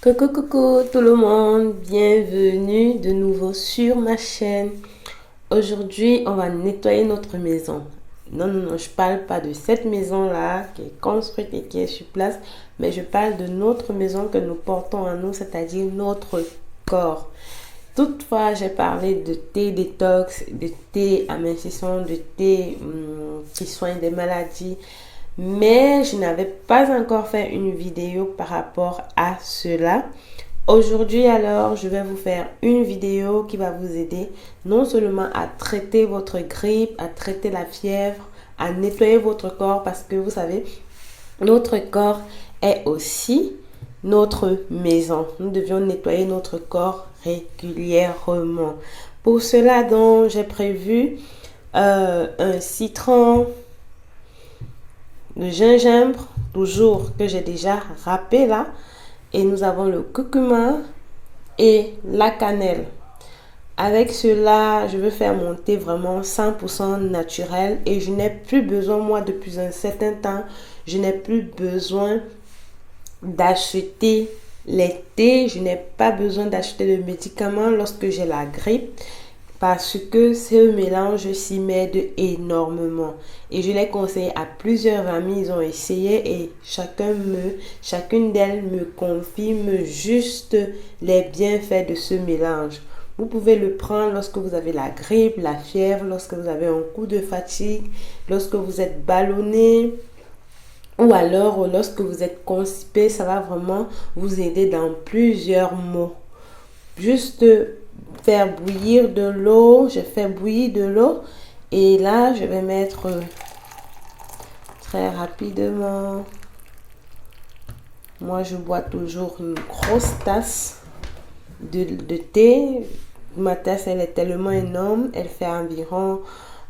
Coucou, coucou tout le monde, bienvenue de nouveau sur ma chaîne. Aujourd'hui, on va nettoyer notre maison. Non, je parle pas de cette maison-là qui est construite et qui est sur place, mais je parle de notre maison que nous portons en nous, c'est-à-dire notre corps. Toutefois, j'ai parlé de thé détox, de thé amincissant, de thé qui soigne des maladies, mais je n'avais pas encore fait une vidéo par rapport à cela. Aujourd'hui alors, je vais vous faire une vidéo qui va vous aider non seulement à traiter votre grippe, à traiter la fièvre, à nettoyer votre corps parce que vous savez, notre corps est aussi notre maison. Nous devions nettoyer notre corps régulièrement. Pour cela, donc, j'ai prévu un citron, le gingembre, toujours que j'ai déjà râpé là. Et nous avons le curcuma et la cannelle. Avec cela, je veux faire mon thé vraiment 100% naturel et je n'ai plus besoin, moi, depuis un certain temps, je n'ai plus besoin d'acheter les thés, je n'ai pas besoin d'acheter de médicaments lorsque j'ai la grippe parce que ce mélange s'y m'aide énormément et je l'ai conseillé à plusieurs amis, ils ont essayé et chacune d'elles me confirme juste les bienfaits de ce mélange. Vous pouvez le prendre lorsque vous avez la grippe, la fièvre, lorsque vous avez un coup de fatigue, lorsque vous êtes ballonné ou alors lorsque vous êtes constipé, ça va vraiment vous aider dans plusieurs maux. Juste faire bouillir de l'eau, je fais bouillir de l'eau et là je vais mettre très rapidement. Moi je bois toujours une grosse tasse de thé. Ma tasse elle est tellement énorme, elle fait environ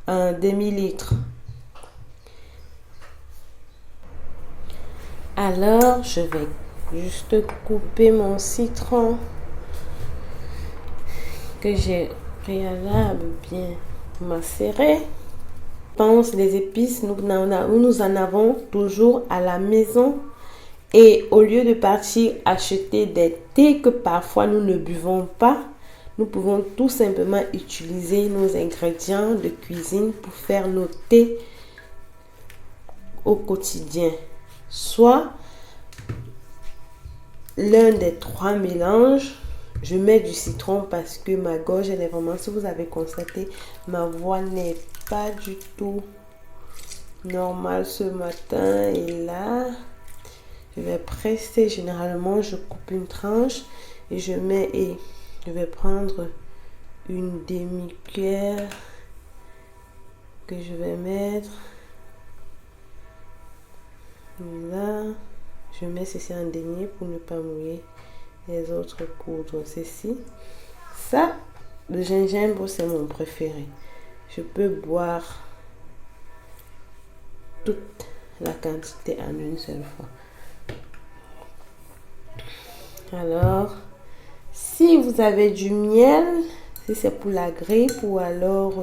un demi-litre. Alors je vais juste couper mon citron que j'ai préalable bien macéré. Pense les épices, nous en avons toujours à la maison. Et au lieu de partir acheter des thés que parfois nous ne buvons pas, nous pouvons tout simplement utiliser nos ingrédients de cuisine pour faire nos thés au quotidien. Soit l'un des trois mélanges. Je mets du citron parce que ma gorge, elle est vraiment, si vous avez constaté, ma voix n'est pas du tout normale ce matin. Et là, je vais presser. Généralement, je coupe une tranche et je mets et je vais prendre une demi-cuillère que je vais mettre. Là, je mets ceci en dernier pour ne pas mouiller les autres poudres. Ceci, ça, le gingembre, c'est mon préféré. Je peux boire toute la quantité en une seule fois. Alors, si vous avez du miel, si c'est pour la grippe ou alors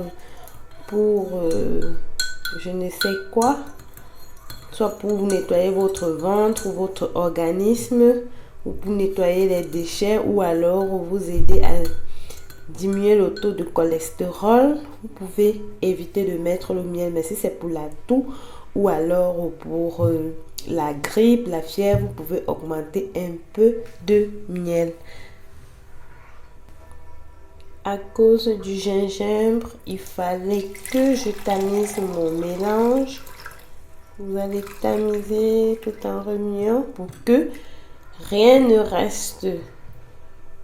pour je ne sais quoi, soit pour nettoyer votre ventre ou votre organisme, ou pour nettoyer les déchets, ou alors vous aider à diminuer le taux de cholestérol, vous pouvez éviter de mettre le miel. Mais si c'est pour la toux ou alors pour la grippe, la fièvre, vous pouvez augmenter un peu de miel. À cause du gingembre, il fallait que je tamise mon mélange. Vous allez tamiser tout en remuant pour que rien ne reste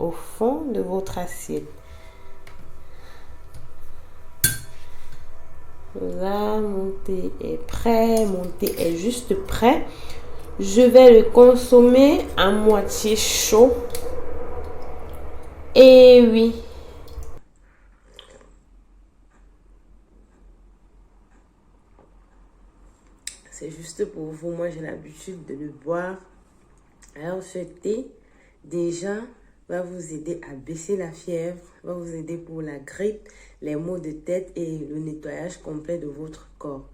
au fond de votre assiette. Là, mon thé est prêt. Mon thé est juste prêt. Je vais le consommer à moitié chaud. Et oui. C'est juste pour vous. Moi, j'ai l'habitude de le boire. Alors, ce thé, déjà, va vous aider à baisser la fièvre, va vous aider pour la grippe, les maux de tête et le nettoyage complet de votre corps.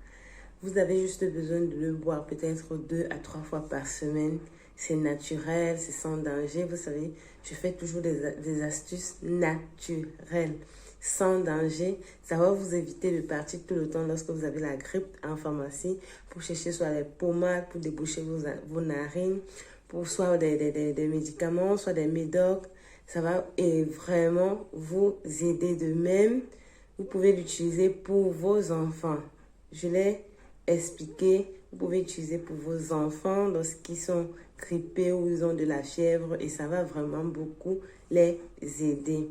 Vous avez juste besoin de le boire peut-être 2 à 3 fois par semaine. c'est naturel, c'est sans danger. Vous savez, je fais toujours des astuces naturelles, sans danger. Ça va vous éviter de partir tout le temps lorsque vous avez la grippe en pharmacie pour chercher soit les pommades pour déboucher vos narines, pour soit des médicaments, soit des médocs. Ça va vraiment vous aider. De même, vous pouvez l'utiliser pour vos enfants. Je l'ai expliqué, vous pouvez l'utiliser pour vos enfants lorsqu'ils sont grippés ou ils ont de la fièvre et ça va vraiment beaucoup les aider.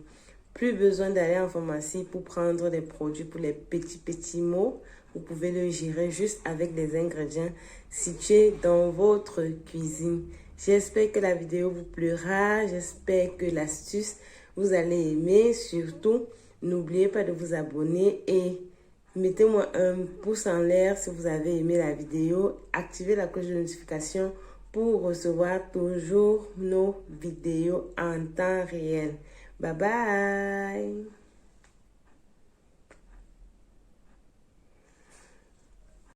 Plus besoin d'aller en pharmacie pour prendre des produits pour les petits maux. Vous pouvez le gérer juste avec des ingrédients situés dans votre cuisine. J'espère que la vidéo vous plaira. J'espère que l'astuce vous allez aimer. Surtout, n'oubliez pas de vous abonner et mettez-moi un pouce en l'air si vous avez aimé la vidéo. Activez la cloche de notification pour recevoir toujours nos vidéos en temps réel. Bye bye!